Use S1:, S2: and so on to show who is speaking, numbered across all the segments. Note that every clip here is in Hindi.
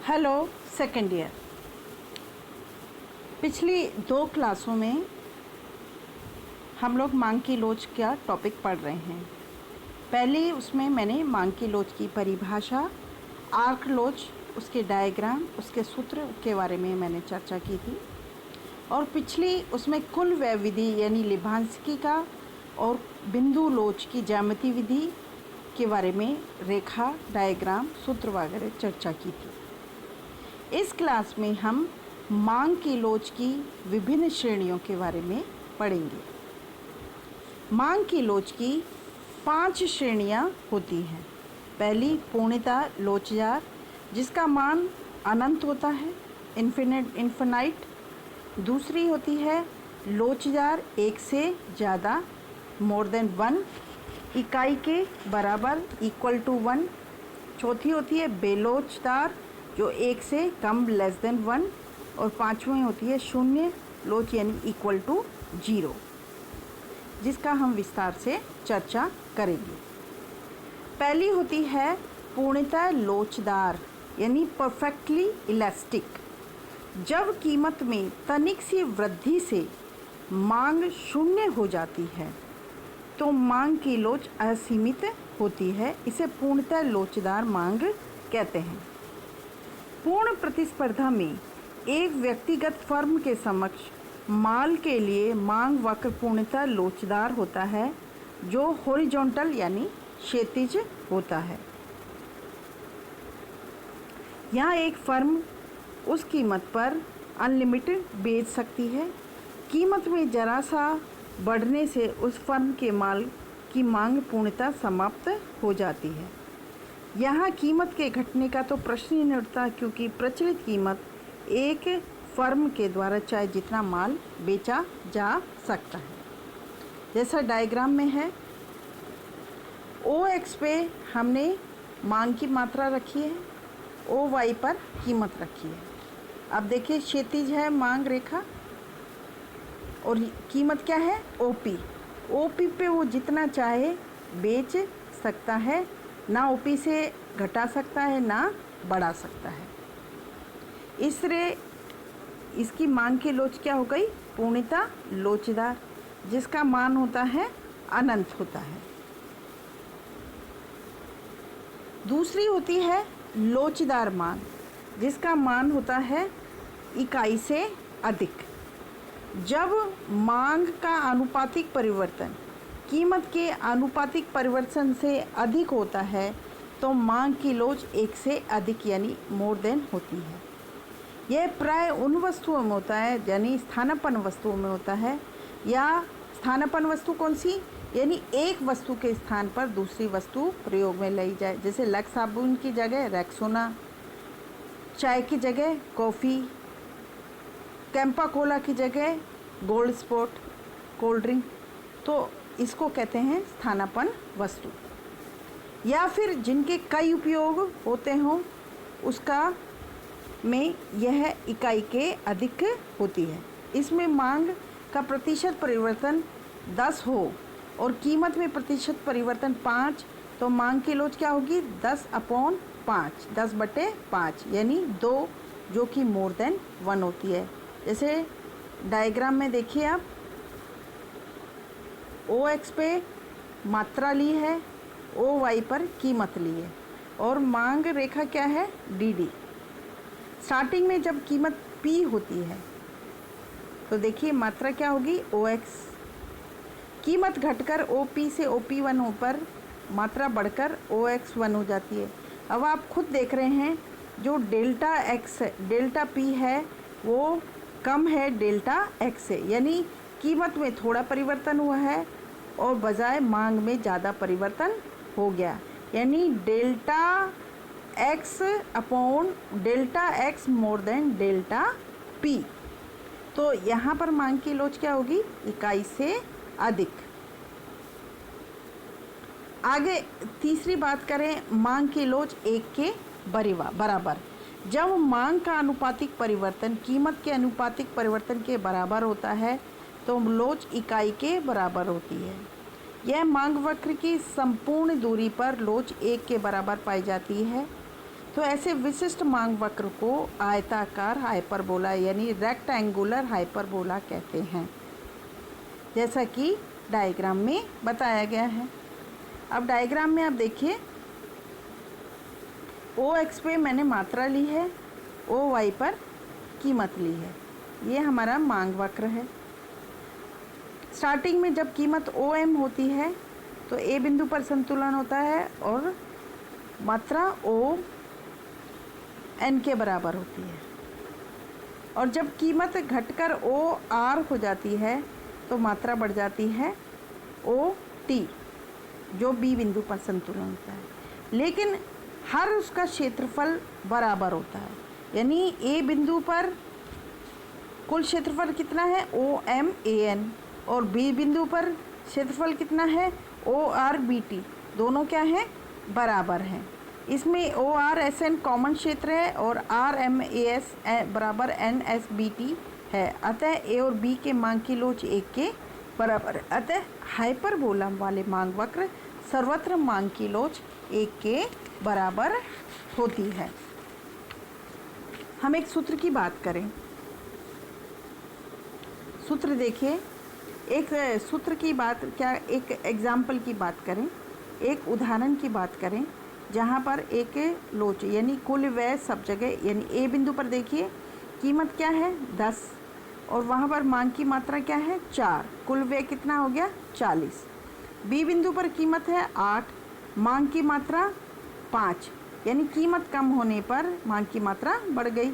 S1: Hello second year. पिछली 2 क्लासों में हम लोग मांग की लोच का टॉपिक पढ़ रहे हैं। पहले उसमें मैंने मांग की लोच की परिभाषा, आर्क लोच, उसके डायग्राम, उसके सूत्र के बारे में मैंने चर्चा की थी। और पिछली उसमें कुल व्यय विधि यानी लिभांसकी का और बिंदु लोच की ज्यामिति विधि के बारे में रेखा, डायग्राम, सूत्र वगैरह चर्चा की थी। इस क्लास में हम मांग की लोच की विभिन्न श्रेणियों के बारे में पढ़ेंगे। मांग की लोच की 5 श्रेणियां होती हैं। पहली पूर्णतः लोचदार, जिसका मान अनंत होता है, इन्फिनाइट। दूसरी होती है लोचदार, एक से ज़्यादा, मोर देन 1, इकाई के बराबर, इक्वल टू 1। चौथी होती है बेलोचदार, जो एक से कम, लेस देन 1। और 5वीं होती है शून्य लोच यानी इक्वल टू 0, जिसका हम विस्तार से चर्चा करेंगे। पहली होती है पूर्णतः लोचदार यानी परफेक्टली इलास्टिक। जब कीमत में तनिक सी वृद्धि से मांग शून्य हो जाती है तो मांग की लोच असीमित होती है। इसे पूर्णतः लोचदार मांग कहते हैं। पूर्ण प्रतिस्पर्धा में एक व्यक्तिगत फर्म के समक्ष माल के लिए मांग वक्र पूर्णतः लोचदार होता है, जो हॉरिजॉन्टल यानी क्षैतिज होता है। यहाँ एक फर्म उस कीमत पर अनलिमिटेड बेच सकती है। कीमत में जरा सा बढ़ने से उस फर्म के माल की मांग पूर्णतः समाप्त हो जाती है। यहाँ कीमत के घटने का तो प्रश्न ही नहीं उठता, क्योंकि प्रचलित कीमत एक फर्म के द्वारा चाहे जितना माल बेचा जा सकता है। जैसा डायग्राम में है, OX पे हमने मांग की मात्रा रखी है, OY पर कीमत रखी है। अब देखिए क्षैतिज है मांग रेखा और कीमत क्या है OP पे वो जितना चाहे बेच सकता है, ना OP से घटा सकता है ना बढ़ा सकता है। इसलिए इसकी मांग की लोच क्या हो गई? पूर्णतः लोचदार, जिसका मान होता है अनंत होता है। दूसरी होती है लोचदार मांग, जिसका मान होता है इकाई से अधिक। जब मांग का आनुपातिक परिवर्तन कीमत के आनुपातिक परिवर्तन से अधिक होता है तो मांग की लोच एक से अधिक यानी मोर देन होती है। यह प्राय उन वस्तुओं में होता है यानी स्थानापन्न वस्तुओं में होता है। या स्थानापन्न वस्तु कौन सी? यानी एक वस्तु के स्थान पर दूसरी वस्तु प्रयोग में लाई जाए। जैसे लक्स साबुन की जगह रेक्सोना, चाय की जगह कॉफ़ी, कैंपा कोला की जगह गोल्ड स्पॉट कोल्ड ड्रिंक, तो इसको कहते हैं स्थानापन्न वस्तु। या फिर जिनके कई उपयोग होते हों उसका में यह इकाई के अधिक होती है। इसमें मांग का प्रतिशत परिवर्तन 10 हो और कीमत में प्रतिशत परिवर्तन 5, तो मांग की लोच क्या होगी? 10/5, 10/5 यानी 2, जो कि मोर देन 1 होती है। जैसे डायग्राम में देखिए आप, OX पे मात्रा ली है, OY पर कीमत ली है और मांग रेखा क्या है? DD। स्टार्टिंग में जब कीमत P होती है तो देखिए मात्रा क्या होगी? OX। कीमत घटकर OP से OP1 पर मात्रा बढ़कर OX1 हो जाती है। अब आप खुद देख रहे हैं जो डेल्टा X डेल्टा P है वो कम है डेल्टा X से, यानी कीमत में थोड़ा परिवर्तन हुआ है और बजाय मांग में ज़्यादा परिवर्तन हो गया, यानी delta X more than delta P। तो यहाँ पर मांग की लोच क्या होगी? इकाई से अधिक। आगे तीसरी बात करें, मांग की लोच 1 के बराबर। जब मांग का आनुपातिक परिवर्तन कीमत के आनुपातिक परिवर्तन के बराबर होता है तो लोच इकाई के बराबर होती है। यह मांग वक्र की संपूर्ण दूरी पर लोच 1 के बराबर पाई जाती है। तो ऐसे विशिष्ट मांग वक्र को आयताकार हाइपरबोला यानी रेक्टेंगुलर हाइपरबोला कहते हैं, जैसा कि डायग्राम में बताया गया है। अब डायग्राम में आप देखिए, ओ एक्स पे मैंने मात्रा ली है, ओ वाई पर कीमत ली है। ये हमारा मांग वक्र है। स्टार्टिंग में जब कीमत ओ एम होती है तो ए बिंदु पर संतुलन होता है और मात्रा ओ एन के बराबर होती है। और जब कीमत घटकर ओ आर हो जाती है तो मात्रा बढ़ जाती है ओ टी, जो बी बिंदु पर संतुलन होता है। लेकिन हर उसका क्षेत्रफल बराबर होता है, यानी ए बिंदु पर कुल क्षेत्रफल कितना है ओ एम ए एन, और बी बिंदु पर क्षेत्रफल कितना है ओ आर बी टी, दोनों क्या हैं बराबर हैं। इसमें O R S N common क्षेत्र है और आर एम ए एस बराबर एन एस बी टी है। अतः ए और बी के मांग की लोच एक के बराबर है। अतः हाइपरबोला वाले मांग वक्र सर्वत्र मांग की लोच एक के बराबर होती है। हम एक सूत्र की बात करें। सूत्र देखिए, एक सूत्र की बात क्या, एक एग्जाम्पल की बात करें, एक उदाहरण की बात करें जहाँ पर एक लोच यानी कुल व्यय सब जगह, यानी ए बिंदु पर देखिए कीमत क्या है 10 और वहाँ पर मांग की मात्रा क्या है 4, कुल व्यय कितना हो गया 40। बी बिंदु पर कीमत है 8, मांग की मात्रा 5, यानी कीमत कम होने पर मांग की मात्रा बढ़ गई,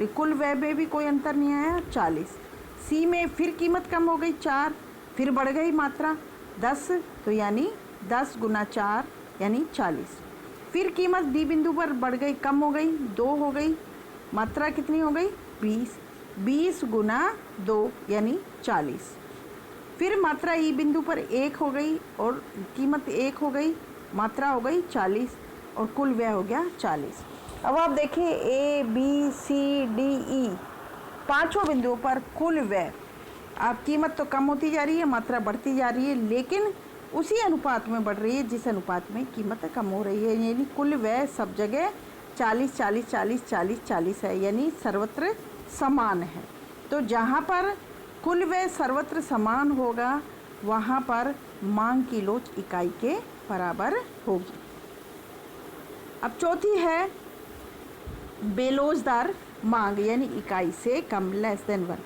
S1: कुल व्यय में भी कोई अंतर नहीं आया 40। सी में फिर कीमत कम हो गई 4, फिर बढ़ गई मात्रा 10, तो यानी 10 गुना 4 यानी 40। फिर कीमत डी बिंदु पर बढ़ गई, कम हो गई 2 हो गई, मात्रा कितनी हो गई 20, 20 गुना 2 यानी 40। फिर मात्रा ई बिंदु पर 1 हो गई और कीमत 1 हो गई, मात्रा हो गई 40 और कुल व्यय हो गया 40। अब आप देखिए A B C D E पांचों बिंदुओं पर कुल व्यय, आप कीमत तो कम होती जा रही है, मात्रा बढ़ती जा रही है, लेकिन उसी अनुपात में बढ़ रही है जिस अनुपात में कीमत कम हो रही है। यानी कुल व्यय सब जगह 40 40 40 40 40 है, यानी सर्वत्र समान है। तो जहाँ पर कुल व्यय सर्वत्र समान होगा वहाँ पर मांग की लोच इकाई के बराबर होगी। अब चौथी है बेलोचदार मांग, यानी इकाई से कम लेस देन 1।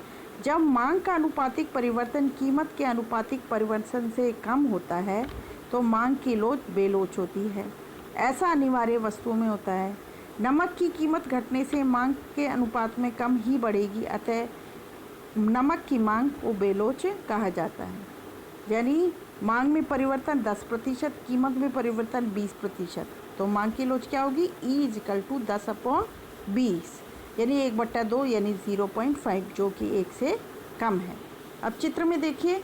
S1: जब मांग का अनुपातिक परिवर्तन कीमत के अनुपातिक परिवर्तन से कम होता है तो मांग की लोच बेलोच होती है। ऐसा अनिवार्य वस्तुओं में होता है। नमक की कीमत घटने से मांग के अनुपात में कम ही बढ़ेगी, अतः नमक की मांग को बेलोच कहा जाता है। यानी मांग में परिवर्तन 10%, कीमत में परिवर्तन 20%, तो मांग की लोच क्या होगी E = 10/20, यानी 1/2 यानी 0.5, जो कि 1 से कम है। अब चित्र में देखिए,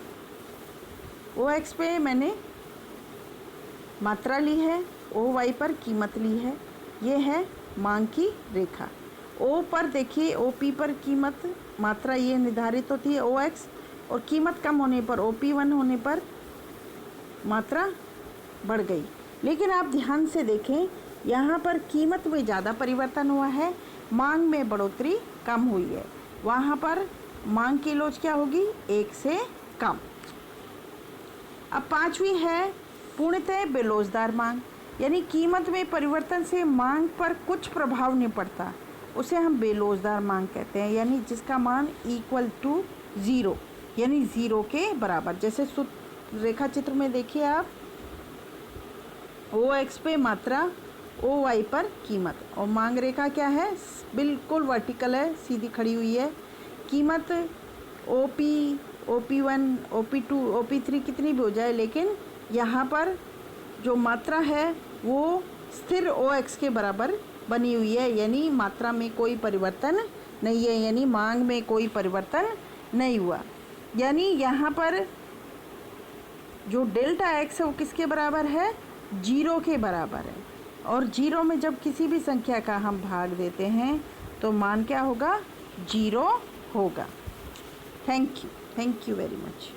S1: ओ एक्स पे मैंने मात्रा ली है, ओ वाई पर कीमत ली है, ये है मांग की रेखा। ओ पर देखिए ओ पी पर कीमत मात्रा ये निर्धारित होती है ओ एक्स, और कीमत कम होने पर ओ पी 1 होने पर मात्रा बढ़ गई। लेकिन आप ध्यान से देखें, यहाँ पर कीमत में ज़्यादा परिवर्तन हुआ है, मांग में बढ़ोतरी कम हुई है। वहाँ पर मांग की लोच क्या होगी 1 से कम। अब पांचवी है पूर्णतः बेलोचदार मांग, यानी कीमत में परिवर्तन से मांग पर कुछ प्रभाव नहीं पड़ता, उसे हम बेलोचदार मांग कहते हैं। यानी जिसका मान = 0, यानी 0 के बराबर। जैसे रेखा चित्र में देखिए आप, ओ एक्स पे मात्रा, ओ वाई पर कीमत, और मांग रेखा क्या है बिल्कुल वर्टिकल है, सीधी खड़ी हुई है। कीमत O P 1 O P 2 O P 3 कितनी भी हो जाए, लेकिन यहाँ पर जो मात्रा है वो स्थिर ओ एक्स के बराबर बनी हुई है, यानी मात्रा में कोई परिवर्तन नहीं है, यानी मांग में कोई परिवर्तन नहीं हुआ। यानी यहाँ पर जो डेल्टा एक्स है वो किसके बराबर है 0 के बराबर है, और 0 में जब किसी भी संख्या का हम भाग देते हैं तो मान क्या होगा 0 होगा। Thank you very much.